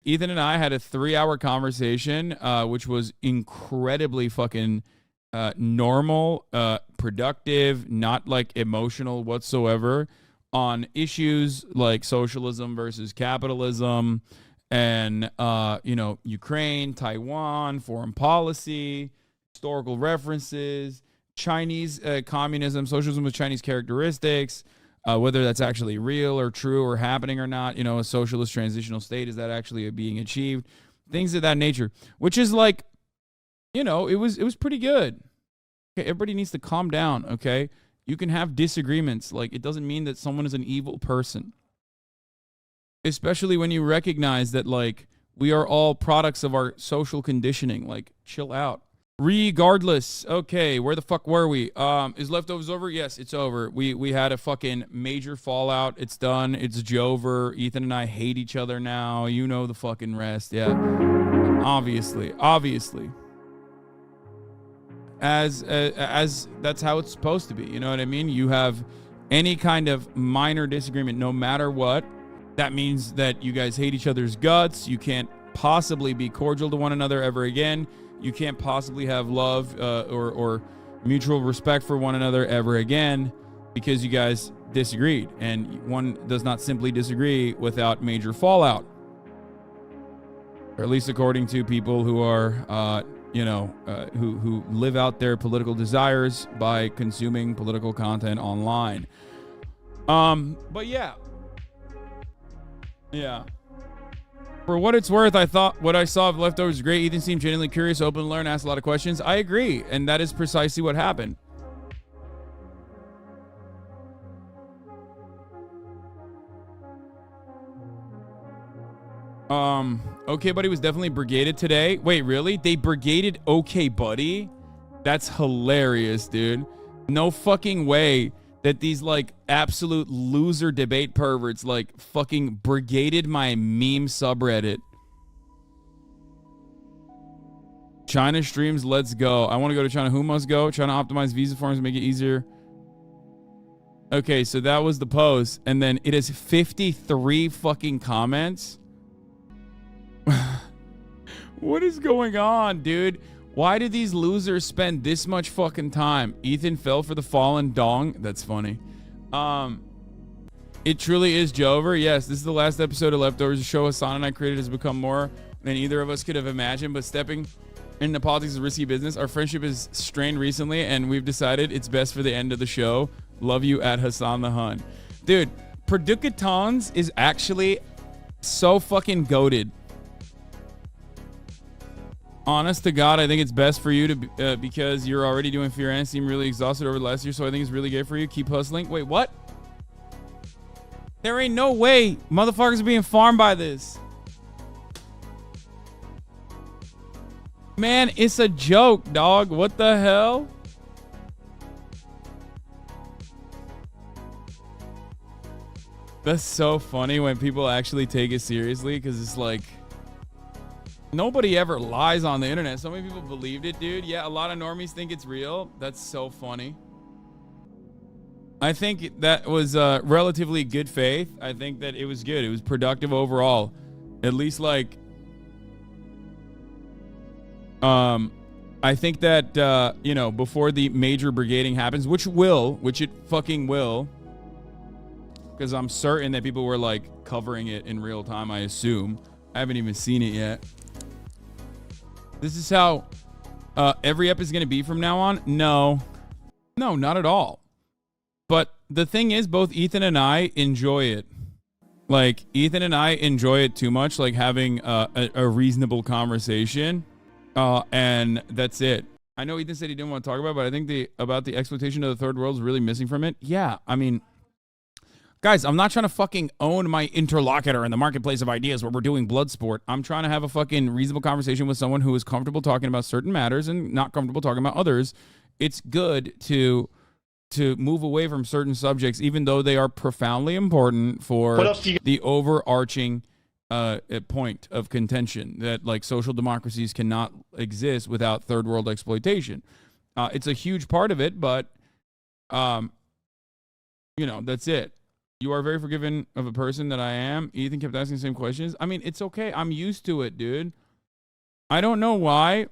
Ethan and I had a 3-hour conversation, which was incredibly fucking normal, productive, not like emotional whatsoever, on issues like socialism versus capitalism and, Ukraine, Taiwan, foreign policy, historical references, Chinese communism, socialism with Chinese characteristics, whether that's actually real or true or happening or not, a socialist transitional state, is that actually being achieved? Things of that nature, which is like, it was pretty good. Okay, everybody needs to calm down, okay? You can have disagreements. Like, it doesn't mean that someone is an evil person. Especially when you recognize that, like, we are all products of our social conditioning. Like, chill out. Regardless, okay, where the fuck were we? Is Leftovers over? Yes, it's over. We had a fucking major fallout. It's done. It's Jover. Ethan and I hate each other now. You know the fucking rest. Yeah, obviously. As that's how it's supposed to be. You know what I mean? You have any kind of minor disagreement, no matter what. That means that you guys hate each other's guts. You can't possibly be cordial to one another ever again. You can't possibly have love or mutual respect for one another ever again because you guys disagreed. And one does not simply disagree without major fallout. Or at least according to people who are, who live out their political desires by consuming political content online. But yeah. Yeah. For what it's worth, I thought what I saw of Leftovers was great. Ethan seemed genuinely curious, open to learn, asked a lot of questions. I agree, and that is precisely what happened. Okay Buddy was definitely brigaded today. Wait, really? They brigaded Okay Buddy? That's hilarious, dude. No fucking way that these like absolute loser debate perverts like fucking brigaded my meme subreddit. China streams, let's go. I want to go to China. Who must go? China optimize visa forms, make it easier. Okay, so that was the post, and then it has 53 fucking comments. What is going on, dude? Why did these losers spend this much fucking time? Ethan fell for the fallen dong. That's funny. It truly is Jover. Yes, this is the last episode of Leftovers. The show Hasan and I created has become more than either of us could have imagined, but stepping into politics is a risky business. Our friendship is strained recently, and we've decided it's best for the end of the show. Love you at Hasan the Hun. Dude, Perdukatons is actually so fucking goated. Honest to God, I think it's best for you to because you're already doing Fear and seem really exhausted over the last year, so I think it's really good for you. Keep hustling. Wait, what? There ain't no way motherfuckers are being farmed by this. Man, it's a joke, dog. What the hell? That's so funny when people actually take it seriously, because it's like, nobody ever lies on the internet. So many people believed it, dude. Yeah, a lot of normies think it's real. That's so funny. I think that was relatively good faith. I think that it was good. It was productive overall. At least, like, I think that, before the major brigading happens, which it fucking will, because I'm certain that people were, like, covering it in real time, I assume. I haven't even seen it yet. This is how every ep is going to be from now on? No, not at all. But the thing is, both Ethan and I enjoy it. Like, Ethan and I enjoy it too much, like having a reasonable conversation. And that's it. I know Ethan said he didn't want to talk about it, but I think about the exploitation of the third world is really missing from it. Yeah, I mean, guys, I'm not trying to fucking own my interlocutor in the marketplace of ideas where we're doing blood sport. I'm trying to have a fucking reasonable conversation with someone who is comfortable talking about certain matters and not comfortable talking about others. It's good to move away from certain subjects, even though they are profoundly important for the overarching point of contention that, like, social democracies cannot exist without third world exploitation. It's a huge part of it, but, that's it. You are very forgiving of a person that I am. Ethan kept asking the same questions. I mean, it's okay. I'm used to it, dude. I don't know why.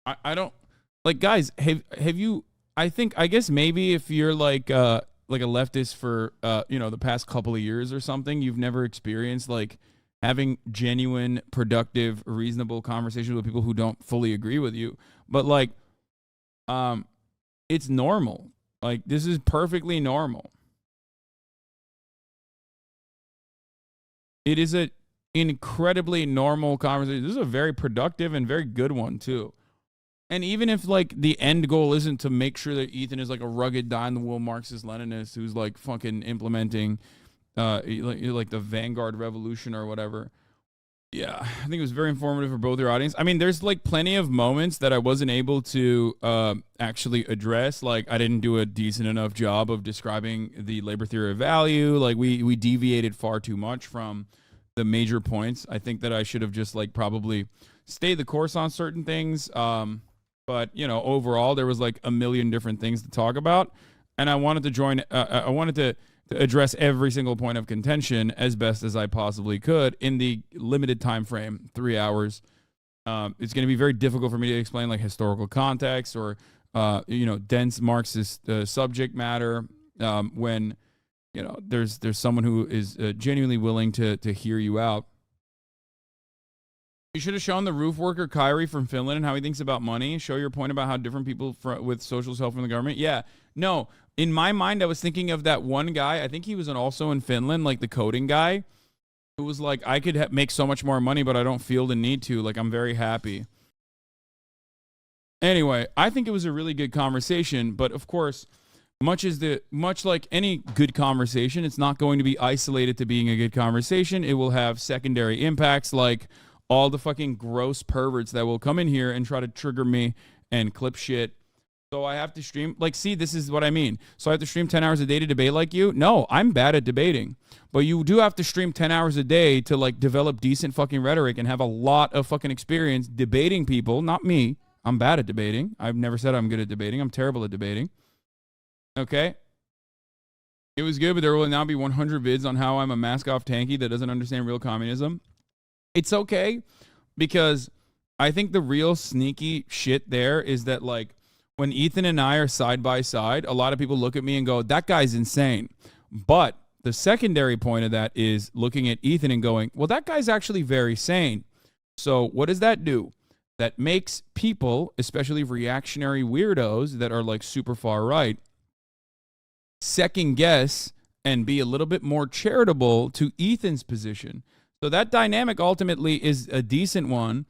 I don't like, guys. Have you? I guess maybe if you're like a leftist for the past couple of years or something, you've never experienced like having genuine, productive, reasonable conversations with people who don't fully agree with you. But like, it's normal. Like, this is perfectly normal. It is an incredibly normal conversation. This is a very productive and very good one too. And even if like the end goal isn't to make sure that Ethan is like a rugged dyed-in-the-wool Marxist-Leninist who's like fucking implementing like the Vanguard Revolution or whatever. Yeah, I think it was very informative for both your audience. I mean, there's like plenty of moments that I wasn't able to actually address. Like, I didn't do a decent enough job of describing the labor theory of value. Like, we deviated far too much from the major points. I think that I should have just like probably stayed the course on certain things. But overall, there was like a million different things to talk about, and I wanted to join. I wanted to address every single point of contention as best as I possibly could in the limited time frame, 3 hours. It's going to be very difficult for me to explain like historical context or dense Marxist subject matter when there's someone who is genuinely willing to hear you out. You should have shown the roof worker Kyrie from Finland and how he thinks about money. Show your point about how different people with socialist help from the government. Yeah, no. In my mind, I was thinking of that one guy. I think he was also in Finland, like the coding guy, who was like, I could make so much more money, but I don't feel the need to. Like, I'm very happy. Anyway, I think it was a really good conversation, but of course, much like any good conversation, it's not going to be isolated to being a good conversation. It will have secondary impacts, like all the fucking gross perverts that will come in here and try to trigger me and clip shit. So I have to stream, like, see, this is what I mean. So I have to stream 10 hours a day to debate like you? No, I'm bad at debating. But you do have to stream 10 hours a day to, like, develop decent fucking rhetoric and have a lot of fucking experience debating people. Not me. I'm bad at debating. I've never said I'm good at debating. I'm terrible at debating. Okay? It was good, but there will now be 100 vids on how I'm a mask-off tanky that doesn't understand real communism. It's okay, because I think the real sneaky shit there is that, like, when Ethan and I are side by side, a lot of people look at me and go, that guy's insane. But the secondary point of that is looking at Ethan and going, well, that guy's actually very sane. So what does that do? That makes people, especially reactionary weirdos that are like super far right, second guess and be a little bit more charitable to Ethan's position. So that dynamic ultimately is a decent one,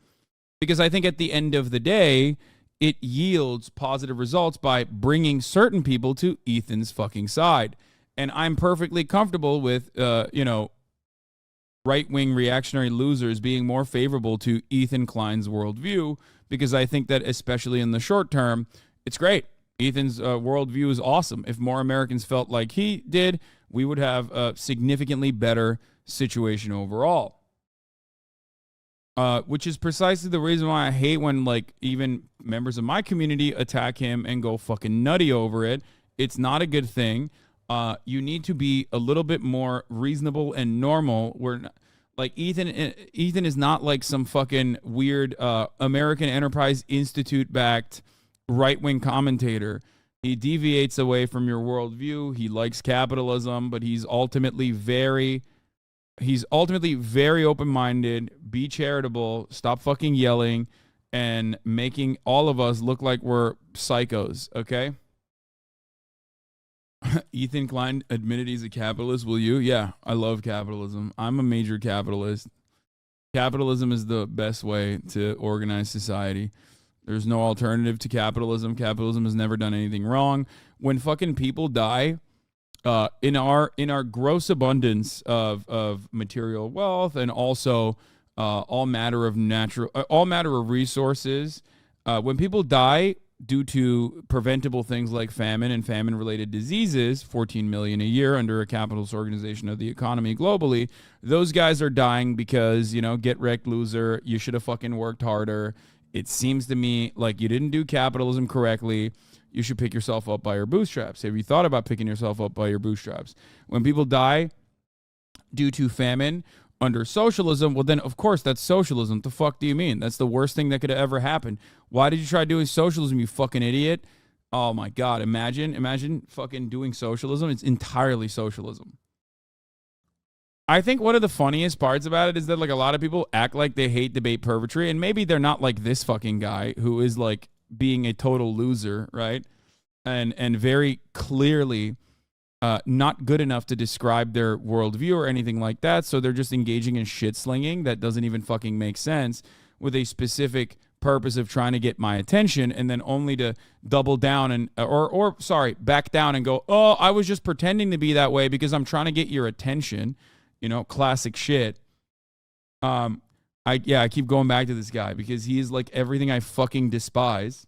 because I think at the end of the day, it yields positive results by bringing certain people to Ethan's fucking side. And I'm perfectly comfortable with, right-wing reactionary losers being more favorable to Ethan Klein's worldview, because I think that especially in the short term, it's great. Ethan's worldview is awesome. If more Americans felt like he did, we would have a significantly better situation overall. Which is precisely the reason why I hate when, like, even members of my community attack him and go fucking nutty over it. It's not a good thing. You need to be a little bit more reasonable and normal. Like, Ethan is not like some fucking weird American Enterprise Institute-backed right-wing commentator. He deviates away from your worldview. He likes capitalism, but he's ultimately very open-minded. Be charitable. Stop fucking yelling and making all of us look like we're psychos, okay? Ethan Klein admitted he's a capitalist. Will you? Yeah, I love capitalism. I'm a major capitalist. Capitalism is the best way to organize society. There's no alternative to capitalism. Capitalism has never done anything wrong. When fucking people die, in our gross abundance of material wealth, and also all matter of resources, when people die due to preventable things like famine and famine-related diseases, 14 million a year under a capitalist organization of the economy globally, those guys are dying because, get wrecked, loser, you should have fucking worked harder. It seems to me like you didn't do capitalism correctly. you should pick yourself up by your bootstraps. Have you thought about picking yourself up by your bootstraps? When people die due to famine under socialism, well then of course that's socialism. What the fuck do you mean? That's the worst thing that could have ever happened. Why did you try doing socialism, you fucking idiot? Oh my God, imagine fucking doing socialism. It's entirely socialism. I think one of the funniest parts about it is that like a lot of people act like they hate debate purgatory, and maybe they're not like this fucking guy who is like being a total loser, right? And very clearly not good enough to describe their worldview or anything like that. So they're just engaging in shit slinging that doesn't even fucking make sense with a specific purpose of trying to get my attention, and then only to double down and back down and go, oh, I was just pretending to be that way because I'm trying to get your attention. You know, classic shit. I keep going back to this guy because he is like everything I fucking despise.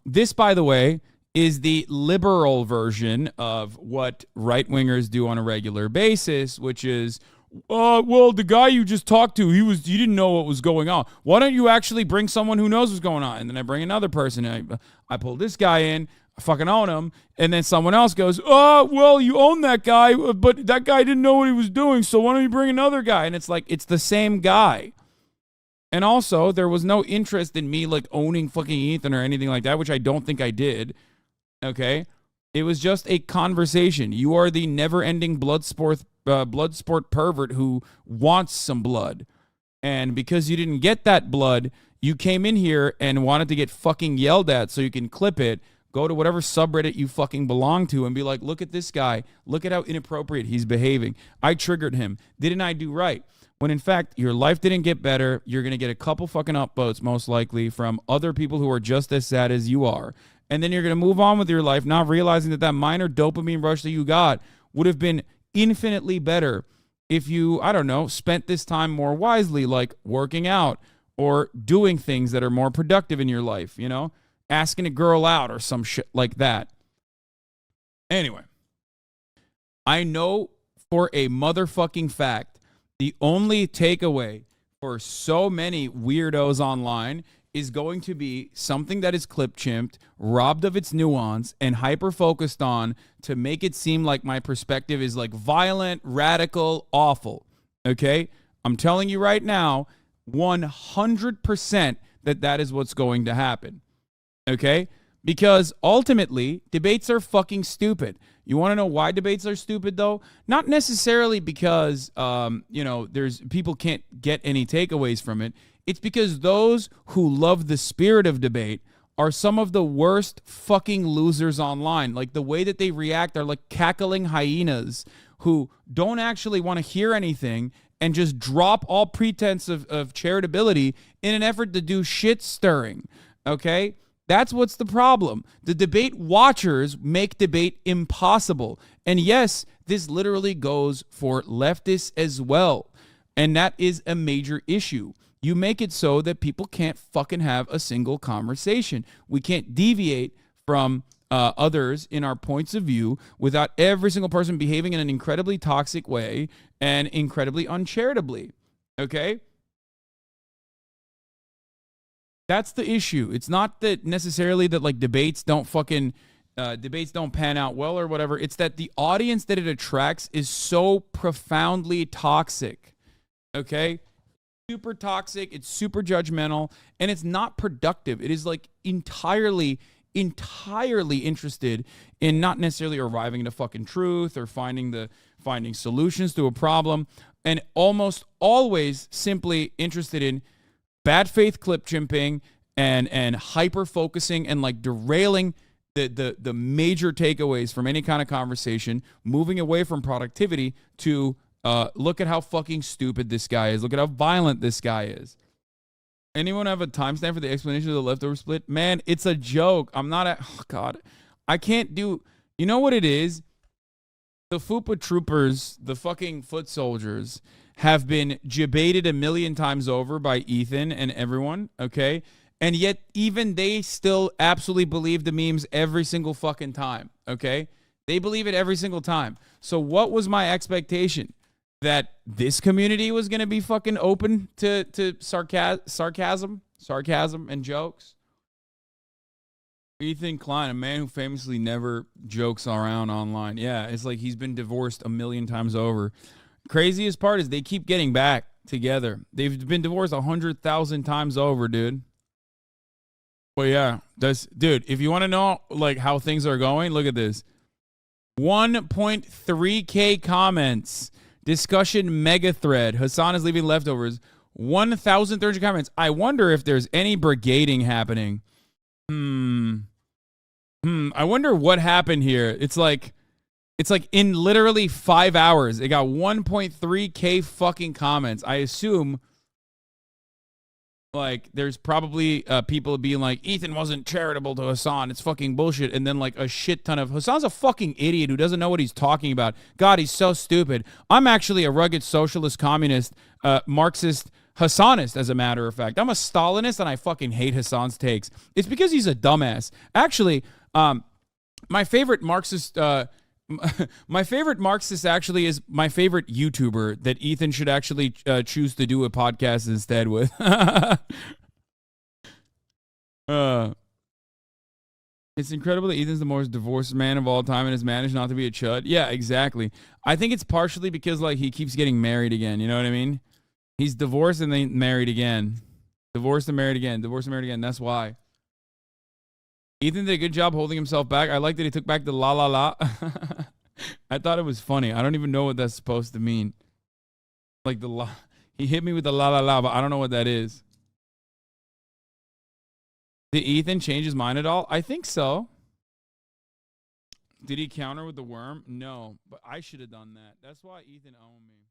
This, by the way, is the liberal version of what right-wingers do on a regular basis, which is, well, the guy you just talked to, he didn't know what was going on. Why don't you actually bring someone who knows what's going on? And then I bring another person, and I pull this guy in, I fucking own him, and then someone else goes, well, you own that guy, but that guy didn't know what he was doing, so why don't you bring another guy? And it's like, it's the same guy. And also, there was no interest in me like owning fucking Ethan or anything like that, which I don't think I did. Okay? It was just a conversation. You are the never-ending blood sport pervert who wants some blood. And because you didn't get that blood, you came in here and wanted to get fucking yelled at so you can clip it, go to whatever subreddit you fucking belong to and be like, look at this guy. Look at how inappropriate he's behaving. I triggered him. Didn't I do right? When in fact, your life didn't get better. You're going to get a couple fucking upvotes, most likely, from other people who are just as sad as you are. And then you're going to move on with your life, not realizing that minor dopamine rush that you got would have been infinitely better if you, I don't know, spent this time more wisely, like working out or doing things that are more productive in your life, you know? Asking a girl out or some shit like that. Anyway, I know for a motherfucking fact, the only takeaway for so many weirdos online is going to be something that is clip-chimped, robbed of its nuance, and hyper-focused on to make it seem like my perspective is like violent, radical, awful. Okay? I'm telling you right now, 100% that is what's going to happen. Okay? Because ultimately, debates are fucking stupid. You want to know why debates are stupid, though? Not necessarily because, there's people can't get any takeaways from it. It's because those who love the spirit of debate are some of the worst fucking losers online. Like, the way that they react are like cackling hyenas who don't actually want to hear anything and just drop all pretense of charitability in an effort to do shit stirring. Okay? That's what's the problem. The debate watchers make debate impossible. And yes, this literally goes for leftists as well. And that is a major issue. You make it so that people can't fucking have a single conversation. We can't deviate from others in our points of view without every single person behaving in an incredibly toxic way and incredibly uncharitably. Okay? That's the issue. It's not that necessarily that like debates don't pan out well or whatever. It's that the audience that it attracts is so profoundly toxic. Okay? Super toxic. It's super judgmental, and it's not productive. It is like entirely interested in not necessarily arriving at a fucking truth or finding solutions to a problem, and almost always simply interested in bad faith clip chimping and hyper focusing and like derailing the major takeaways from any kind of conversation, moving away from productivity to look at how fucking stupid this guy is. Look at how violent this guy is. Anyone have a timestamp for the explanation of the leftover split? Man, it's a joke. Oh God. I can't do, you know what it is? The FUPA troopers, the fucking foot soldiers, have been debated a million times over by Ethan and everyone, okay? And yet even they still absolutely believe the memes every single fucking time, okay? They believe it every single time. So what was my expectation? That this community was going to be fucking open to sarcasm and jokes? Ethan Klein, a man who famously never jokes around online. Yeah, it's like he's been divorced a million times over. Craziest part is they keep getting back together. They've been divorced 100,000 times over, dude. But yeah, dude, if you want to know like how things are going, look at this. 1.3K comments. Discussion mega thread. Hasan is leaving leftovers. 1,300 comments. I wonder if there's any brigading happening. I wonder what happened here. It's like in literally 5 hours, it got 1.3K fucking comments. I assume like there's probably people being like, Ethan wasn't charitable to Hasan. It's fucking bullshit. And then like a shit ton of Hasan's a fucking idiot who doesn't know what he's talking about. God, he's so stupid. I'm actually a rugged socialist, communist, Marxist, Hasanist, as a matter of fact. I'm a Stalinist and I fucking hate Hasan's takes. It's because he's a dumbass. Actually, my favorite Marxist actually is my favorite YouTuber that Ethan should actually choose to do a podcast instead with. It's incredible that Ethan's the most divorced man of all time and has managed not to be a chud. Yeah, exactly. I think it's partially because like he keeps getting married again. You know what I mean? He's divorced and then married again. Divorced and married again. Divorced and married again. That's why. Ethan did a good job holding himself back. I like that he took back the la la la. I thought it was funny. I don't even know what that's supposed to mean. Like the la. He hit me with the la la la, but I don't know what that is. Did Ethan change his mind at all? I think so. Did he counter with the worm? No, but I should have done that. That's why Ethan owned me.